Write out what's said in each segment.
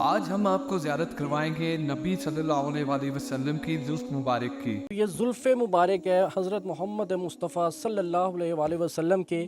آج ہم آپ کو زیارت کروائیں گے نبی صلی اللہ علیہ وسلم کی زلف مبارک کی۔ یہ زلف مبارک ہے حضرت محمد مصطفیٰ صلی اللہ علیہ وآلہ وسلم کے۔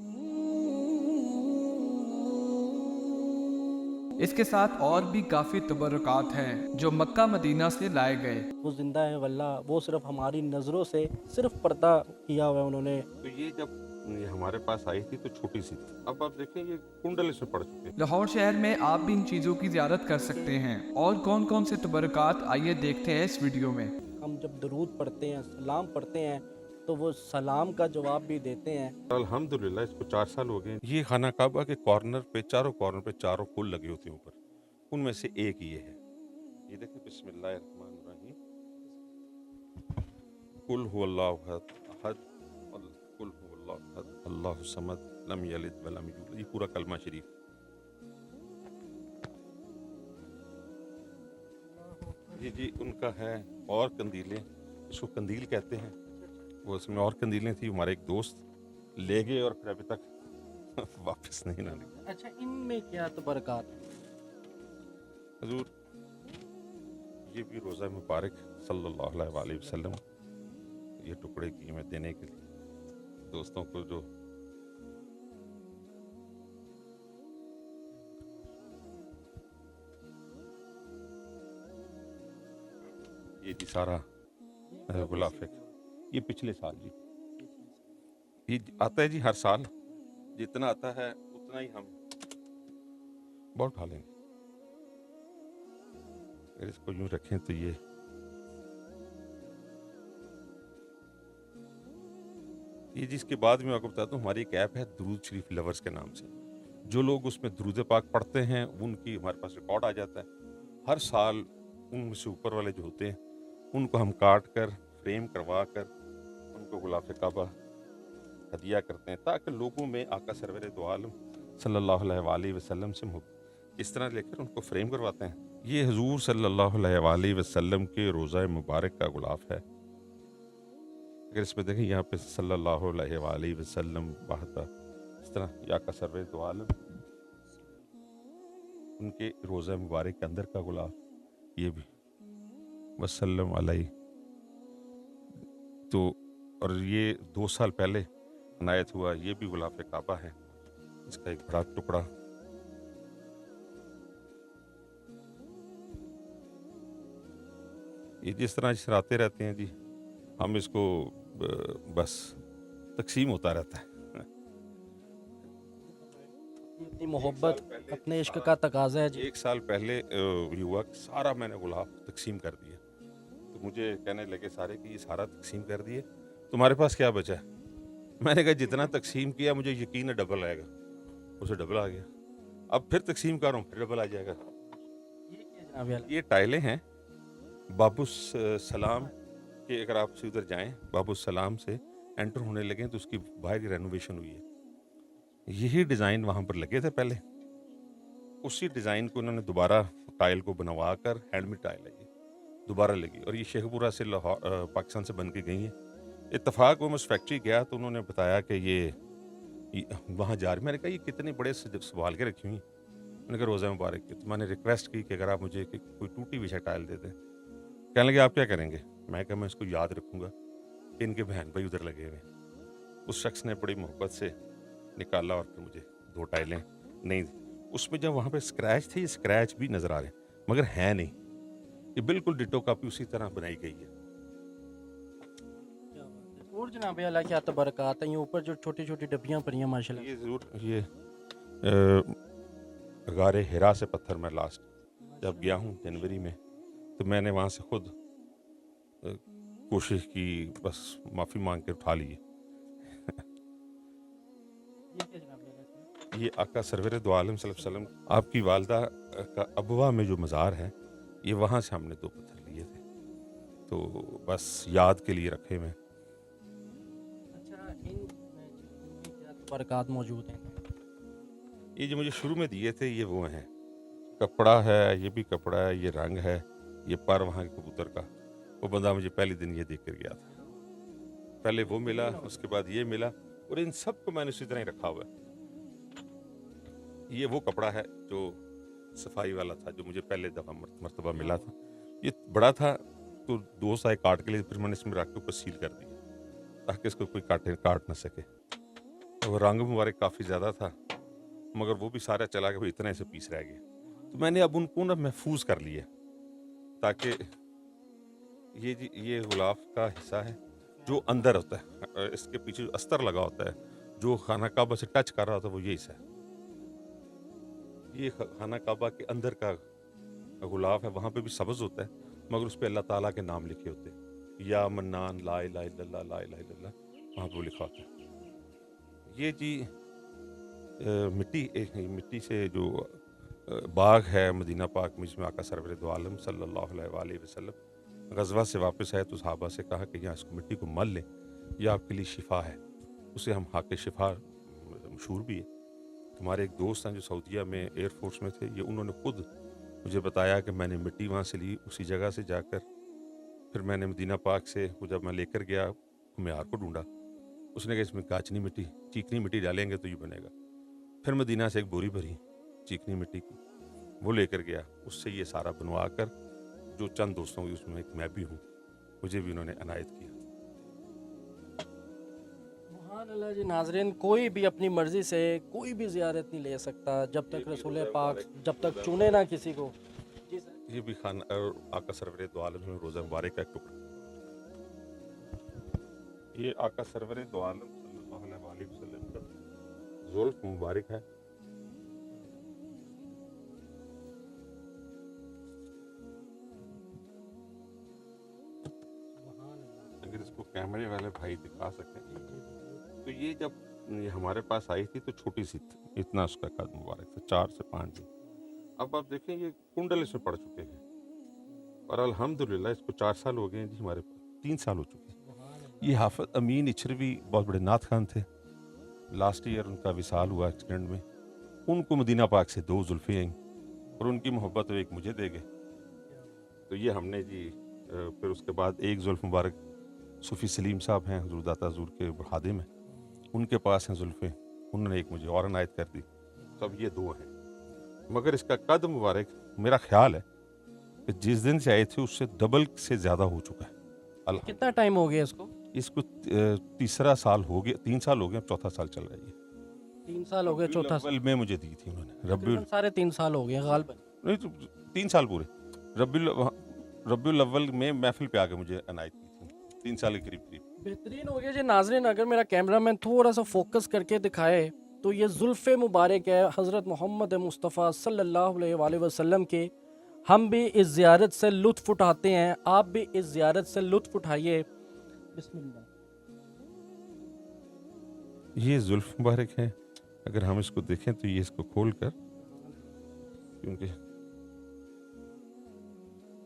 اس کے ساتھ اور بھی کافی تبرکات ہیں جو مکہ مدینہ سے لائے گئے۔ وہ زندہ ہے واللہ، وہ صرف ہماری نظروں سے صرف پردہ کیا ہوا ہے انہوں نے۔ تو یہ جب یہ ہمارے پاس آئی تھی تو چھوٹی سی تھی، اب آپ دیکھیں یہ کنڈل اس میں پڑ چکے ہیں۔ لاہور شہر میں آپ بھی ان چیزوں کی زیارت کر سکتے ہیں، اور کون کون سے تبرکات آئیے دیکھتے ہیں اس ویڈیو میں۔ ہم جب درود پڑھتے ہیں، سلام پڑھتے ہیں، تو وہ سلام کا جواب بھی دیتے ہیں۔ الحمدللہ اس کو 4 سال ہو گئے۔ یہ خانہ کعبہ کے کارنر پہ چاروں پھول لگے ہوتے ہیں اوپر، ان میں سے ایک یہ ہے۔ یہ دیکھیں، بسم اللہ الرحمن الرحیم، قل هو اللہ احد، قل هو اللہ احد اللہ الصمد لم یلد ولم یولد، یہ پورا کلمہ شریف۔ یہ جی ان کا ہے، اور قندیلیں، اس کو قندیل کہتے ہیں۔ وہ اس میں اور قندیلیں تھیں، ہمارے ایک دوست لے گئے اور پھر ابھی تک واپس نہیں لانے۔ اچھا، ان میں کیا تبرکات ہیں؟ حضور یہ بھی روزہ مبارک صلی اللہ علیہ وآلہ وسلم، یہ ٹکڑے کیے میں دینے کے لیے دوستوں کو، جو یہ جی سارا غلاف ہے، یہ پچھلے سال جی، یہ آتا ہے جی ہر سال، جتنا آتا ہے اتنا ہی ہم بہت اٹھا لیں گے۔ اگر اس کو یوں رکھیں تو یہ جس کے بعد میں آپ کو بتاتا ہوں، ہماری ایک ایپ ہے درود شریف لورز کے نام سے، جو لوگ اس میں درود پاک پڑھتے ہیں ان کی ہمارے پاس ریکارڈ آ جاتا ہے۔ ہر سال ان میں سے اوپر والے جو ہوتے ہیں ان کو ہم کاٹ کر فریم کروا کر ان کو غلاف کعبہ ہدیہ کرتے ہیں، تاکہ لوگوں میں آقا سرور دو عالم صلی اللہ علیہ وآلہ وسلم سے اس طرح لے کر ان کو فریم کرواتے ہیں۔ یہ حضور صلی اللہ علیہ وآلہ وسلم کے روزہ مبارک کا غلاف ہے۔ اگر اس میں دیکھیں یہاں پہ صلی اللہ علیہ وآلہ وسلم بہتا، اس طرح یا کا سرور دو عالم، ان کے روزہ مبارک کے اندر کا غلاف، یہ بھی وسلم علیہ۔ تو اور یہ 2 سال پہلے عنایت ہوا، یہ بھی غلاف کعبہ ہے، اس کا ایک بڑا ٹکڑا۔ یہ جس طرح آتے رہتے ہیں جی، ہم اس کو بس تقسیم ہوتا رہتا ہے۔ اتنی محبت اپنے عشق کا تقاضا ہے جی۔ 1 سال پہلے یہ ہوا کہ سارا میں نے غلاف تقسیم کر دیا، تو مجھے کہنے لگے سارے کہ یہ سارا تقسیم کر دیے، تمہارے پاس کیا بچا ہے؟ میں نے کہا جتنا تقسیم کیا مجھے یقین ہے ڈبل آئے گا، اسے ڈبل آ گیا، اب پھر تقسیم کر رہا ہوں، پھر ڈبل آ جائے گا۔ یہ ٹائلیں ہیں باب السلام کہ اگر آپ سے ادھر جائیں، باب السلام سے انٹر ہونے لگیں تو اس کی باہر کی رینوویشن ہوئی ہے۔ یہی ڈیزائن وہاں پر لگے تھے پہلے، اسی ڈیزائن کو انہوں نے دوبارہ ٹائل کو بنوا کر، ہینڈ میڈ ٹائل ہے یہ، دوبارہ لگی، اور یہ شیخ پورہ سے پاکستان سے بن کے گئی ہیں۔ اتفاق وہ میں اس فیکٹری گیا تو انہوں نے بتایا کہ یہ وہاں جا رہی، میں نے کہا یہ کتنے بڑے سنبھال کے رکھی ہوئی، میں نے کہا روزہ مبارک کی، تو میں نے ریکویسٹ کی کہ اگر آپ مجھے کوئی ٹوٹی بچھا ٹائل دے دیں۔ کہنے لگے آپ کیا کریں گے؟ میں کہا میں اس کو یاد رکھوں گا کہ ان کے بہن بھائی ادھر لگے ہوئے۔ اس شخص نے بڑی محبت سے نکالا اور پھر مجھے 2 ٹائلیں نہیں دی۔ اس میں جب وہاں پہ اسکریچ تھے، یہ اسکریچ بھی نظر آ رہے ہیں مگر ہے نہیں، یہ بالکل ڈٹو کاپی اسی طرح بنائی گئی ہے۔ اور جناب اللہ کیا تبرکات ہیں، یہ اوپر جو چھوٹی چھوٹی ڈبیاں پڑی ہیں ماشاءاللہ۔ یہ ضرور، یہ غار ہرا سے پتھر میں لاسٹ جب گیا ہوں جنوری میں، تو میں نے وہاں سے خود کوشش کی، بس معافی مانگ کے اٹھا لیے۔ یہ آقا سرور دو عالم صلی اللہ علیہ وسلم، آپ کی والدہ کا ابوا میں جو مزار ہے، یہ وہاں سے ہم نے 2 پتھر لیے تھے، تو بس یاد کے لیے رکھے میں۔ اچھا، ان میں کیا تبرکات موجود ہیں؟ یہ جو مجھے شروع میں دیے تھے یہ وہ ہیں، کپڑا ہے، یہ بھی کپڑا ہے، یہ رنگ ہے، یہ پر وہاں کے کبوتر کا، وہ بندہ مجھے پہلے دن یہ دیکھ کر گیا تھا، پہلے وہ ملا، اس کے بعد یہ ملا، اور ان سب کو میں نے اسی طرح ہی رکھا ہوا ہے۔ یہ وہ کپڑا ہے جو صفائی والا تھا جو مجھے پہلے دفعہ مرتبہ ملا تھا. یہ بڑا تھا تو دوست آئے کاٹ کے لیے, پھر میں نے اس میں رکھ کے اوپر سیل کر دیا تاکہ اس کو کوئی کاٹ نہ سکے. اور رنگ مبارک کافی زیادہ تھا مگر وہ بھی سارا چلا گیا, اتنے سے پیس رہ گئے. تو میں نے اب ان کو نا محفوظ کر لیا تاکہ یہ غلاف کا حصہ ہے جو اندر ہوتا ہے, اس کے پیچھے جو استر لگا ہوتا ہے جو خانہ کعبہ سے ٹچ کر رہا ہوتا ہے وہ یہ حصہ ہے. یہ خانہ کعبہ کے اندر کا غلاف ہے, وہاں پہ بھی سبز ہوتا ہے مگر اس پہ اللہ تعالیٰ کے نام لکھے ہوتے ہیں, یا منان, لا الہ الا اللہ, لا الہ الا اللہ, وہاں پہ وہ لکھا ہوتا ہے. یہ جی مٹی سے جو باغ ہے مدینہ پاک میں جس میں آقا سرور دو عالم صلی اللہ علیہ وآلہ وسلم غزوہ سے واپس آئے تو صحابہ سے کہا کہ یہاں اس کو مٹی کو مل لیں, یہ آپ کے لیے شفا ہے. اسے ہم حق شفا مشہور بھی ہے. ہمارے ایک دوست ہیں جو سعودیہ میں ایئر فورس میں تھے, یہ انہوں نے خود مجھے بتایا کہ میں نے مٹی وہاں سے لی, اسی جگہ سے جا کر پھر میں نے مدینہ پاک سے وہ جب میں لے کر گیا معیار کو ڈھونڈا, اس نے کہا اس میں کاچنی مٹی, چیکنی مٹی ڈالیں گے تو یہ بنے گا. پھر مدینہ سے ایک بوری بھری چیکنی مٹی کی, وہ لے کر گیا, اس سے یہ سارا بنوا کر جو چند دوستوں کی اس میں ایک میں بھی ہوں, مجھے بھی انہوں نے عنایت کیا. سبحان اللہ جی. ناظرین, کوئی بھی اپنی مرضی سے کوئی بھی زیارت نہیں لے سکتا جب تک رسول پاک جب تک چنے نہ کسی کو. جی سر. یہ بھی خانہ آقا سرور دو عالم میں روزہ مبارک کا ایک ٹکڑا. یہ آقا سرور دو عالم صلی اللہ علیہ وآلہ وسلم کا زلف مبارک ہے. اگر اس کو کیمرے والے بھائی دکھا سکیں تو یہ جب یہ ہمارے پاس آئی تھی تو چھوٹی سی تھی, اتنا اس کا قد مبارک تھا, 4 سے 5 دن. اب آپ دیکھیں یہ کنڈل اس میں پڑ چکے ہیں اور الحمدللہ اس کو 4 سال ہو گئے ہیں جی, ہمارے پاس 3 سال ہو چکے ہیں. یہ حافظ امین اچھروی بہت بڑے نعت خان تھے, لاسٹ ایئر ان کا وصال ہوا ایکسیڈنٹ میں. ان کو مدینہ پاک سے 2 زلفیں آئیں اور ان کی محبت ایک مجھے دے گئے. تو یہ ہم نے جی پھر اس کے بعد ایک زلف مبارک صوفی سلیم صاحب ہیں حضور داتا حضور کے خادم ہیں, ان کے پاس ہیں زلفیں, انہوں نے ایک مجھے اور عنایت کر دی. تو اب یہ 2 ہیں مگر اس کا قد مبارک میرا خیال ہے کہ جس دن سے آئے تھے اس سے ڈبل سے زیادہ ہو چکا ہے. کتنا ٹائم ہو گیا اس کو؟ 3 سال ہو گئے, 3 سال ہو گئے, 4تھا سال چل رہا ہے. 3 سال ہو گئے, 4تھا سال میں مجھے دی تھی انہوں نے. سارے 3 سال ہو گئے غالباً. نہیں تو 3 سال پورے. ربیع الاول میں محفل پہ آ کے مجھے عنایت کی تھی, 3 سال کے قریب. بہترین ہو گیا جی. ناظرین, اگر میرا کیمرہ مین تھوڑا سا فوکس کر کے دکھائے تو یہ زلف مبارک ہے حضرت محمد مصطفیٰ صلی اللہ علیہ وآلہ وسلم کے. ہم بھی اس زیارت سے لطف اٹھاتے ہیں, آپ بھی اس زیارت سے لطف اٹھائیے. بسم اللہ. یہ زلف مبارک ہے, اگر ہم اس کو دیکھیں تو یہ اس کو کھول کر, کیونکہ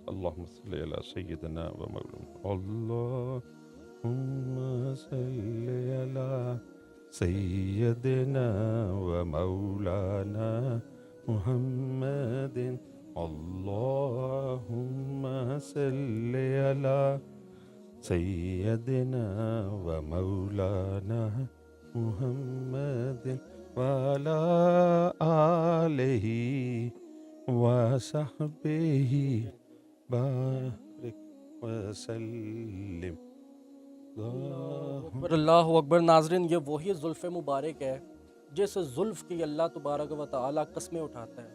اللہم صلی علی سیدنا و مولانا, اللہم صلی علی سیدنا و مولانا محمد, اللہم صلی علی سیدنا و مولانا محمد وعلی آلہ وصحبہ بارک وسلم. اللہ اکبر. ناظرین, یہ وہی زلف مبارک ہے جس زلف کی اللہ تبارک و تعالیٰ قسمیں اٹھاتا ہے,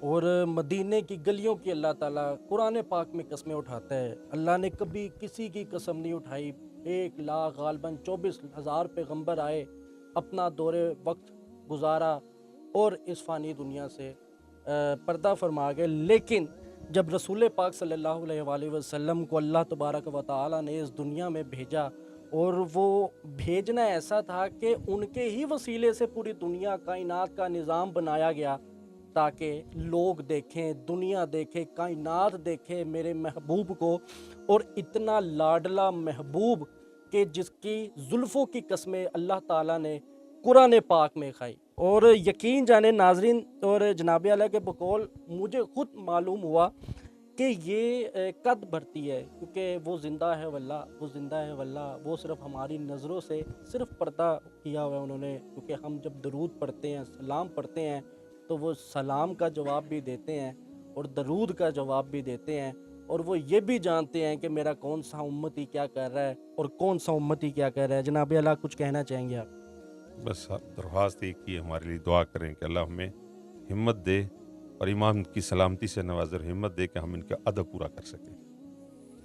اور مدینے کی گلیوں کی اللہ تعالیٰ قرآن پاک میں قسمیں اٹھاتا ہے. اللہ نے کبھی کسی کی قسم نہیں اٹھائی. 1 لاکھ غالباً 24,000 پیغمبر آئے, اپنا دور وقت گزارا اور اس فانی دنیا سے پردہ فرما گئے. لیکن جب رسول پاک صلی اللہ علیہ وآلہ وسلم کو اللہ تبارک و تعالیٰ نے اس دنیا میں بھیجا, اور وہ بھیجنا ایسا تھا کہ ان کے ہی وسیلے سے پوری دنیا کائنات کا نظام بنایا گیا تاکہ لوگ دیکھیں, دنیا دیکھے, کائنات دیکھے میرے محبوب کو. اور اتنا لاڈلا محبوب کہ جس کی زلفوں کی قسمیں اللہ تعالیٰ نے قرآن پاک میں کھائی. اور یقین جانے ناظرین اور جناب عالیہ کے بقول مجھے خود معلوم ہوا کہ یہ قد بھرتی ہے, کیونکہ وہ زندہ ہے واللہ, وہ زندہ ہے واللہ. وہ صرف ہماری نظروں سے صرف پردہ کیا ہوا ہے انہوں نے, کیونکہ ہم جب درود پڑھتے ہیں, سلام پڑھتے ہیں تو وہ سلام کا جواب بھی دیتے ہیں اور درود کا جواب بھی دیتے ہیں، اور وہ یہ بھی جانتے ہیں کہ میرا کون سا امتی کیا کر رہا ہے اور کون سا امتی کیا کر رہا ہے۔ جناب اللہ کچھ کہنا چاہیں گے آپ؟ بس درخواست ایک ہی ہے، ہمارے لیے دعا کریں کہ اللہ ہمیں ہمت دے اور امام کی سلامتی سے نوازر ہمت دے کہ ہم ان کا ادب پورا کر سکیں۔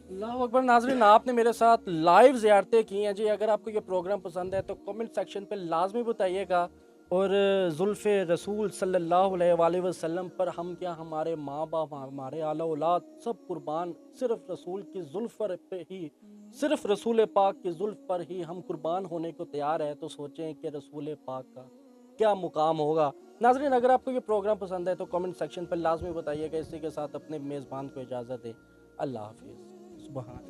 اللہ اکبر۔ ناظرین، آپ نے میرے ساتھ لائیو زیارتیں کی ہیں جی۔ اگر آپ کو یہ پروگرام پسند ہے تو کمنٹ سیکشن پہ لازمی بتائیے گا، اور زلف رسول صلی اللہ علیہ وآلہ وسلم پر ہم کیا، ہمارے ماں باپ، ہمارے اعلیٰ اولاد سب قربان صرف رسول کی زلف پر ہی، صرف رسول پاک کی زلف پر ہی ہم قربان ہونے کو تیار ہے، تو سوچیں کہ رسول پاک کا کیا مقام ہوگا۔ ناظرین، اگر آپ کو یہ پروگرام پسند ہے تو کمنٹ سیکشن پہ لازمی بتائیے گا۔ اسی کے ساتھ اپنے میزبان کو اجازت دیں۔ اللہ حافظ۔ سبحان